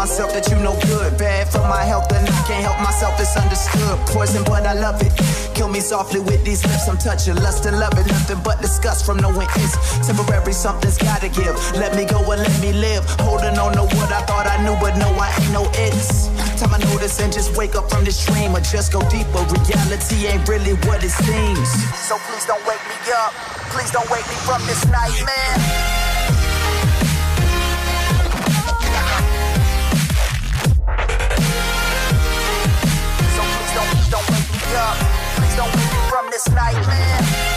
myself that you no good. Bad for my health and I can't help myself, it's understood. Poison but I love it. Kill me softly with these lips I'm touching. Lust and love it, nothing but disgust from knowing it's temporary, something's gotta give. Let me go and let me live. Holding on to what I thought I knew, but no, I ain't no it's. Time I notice and just wake up from this dream, or just go deeper. Reality ain't really what it seems. So please don't wake me up. Please don't wake me from this nightmare. So please don't wake me up. Please don't wake me from this nightmare.